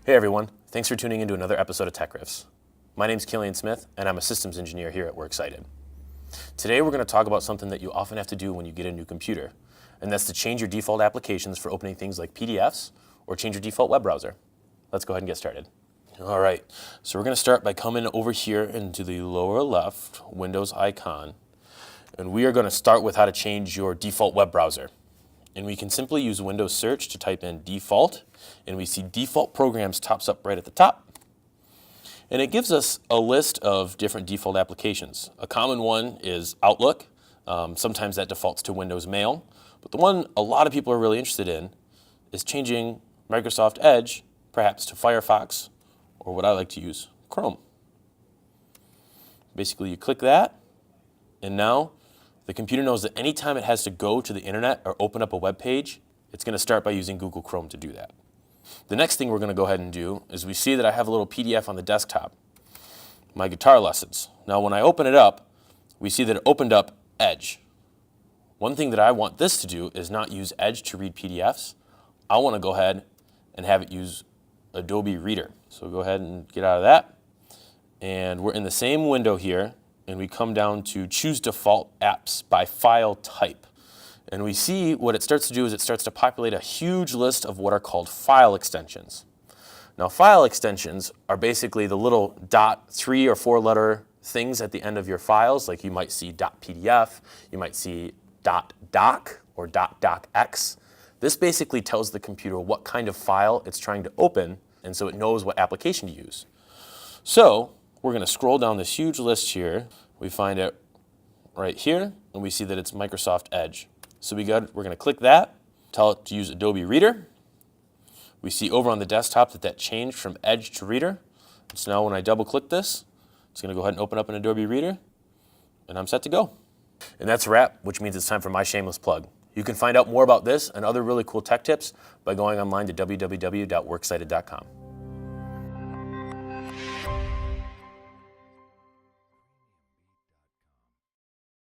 Hey everyone, thanks for tuning into another episode of Tech Riffs. My name's Killian Smith and I'm a systems engineer here at Worksighted. Today we're going to talk about something that you often have to do when you get a new computer, and that's to change your default applications for opening things like PDFs or change your default web browser. Let's go ahead and get started. All right, so we're going to start by coming over here into the lower left Windows icon, and we are going to start with how to change your default web browser. And we can simply use Windows search to type in default, and we see default programs tops up right at the top. And it gives us a list of different default applications. A common one is Outlook. Sometimes that defaults to Windows Mail. But the one a lot of people are really interested in is changing Microsoft Edge, perhaps to Firefox, or what I like to use, Chrome. Basically, you click that, and now the computer knows that anytime it has to go to the internet or open up a web page, it's going to start by using Google Chrome to do that. The next thing we're going to go ahead and do is we see that I have a little PDF on the desktop, my guitar lessons. Now when I open it up, we see that it opened up Edge. One thing that I want this to do is not use Edge to read PDFs. I want to go ahead and have it use Adobe Reader. So go ahead and get out of that. And we're in the same window here, and we come down to choose default apps by file type. And we see what it starts to do is it starts to populate a huge list of what are called file extensions. Now file extensions are basically the little .3 or 4 letter things at the end of your files, like you might see .pdf, you might see .doc or .docx. This basically tells the computer what kind of file it's trying to open, and so it knows what application to use. So we're going to scroll down this huge list here. We find it right here, and we see that it's Microsoft Edge. So we're going to click that, tell it to use Adobe Reader. We see over on the desktop that changed from Edge to Reader. So now when I double click this, it's going to go ahead and open up an Adobe Reader, and I'm set to go. And that's a wrap, which means it's time for my shameless plug. You can find out more about this and other really cool tech tips by going online to www.worksighted.com.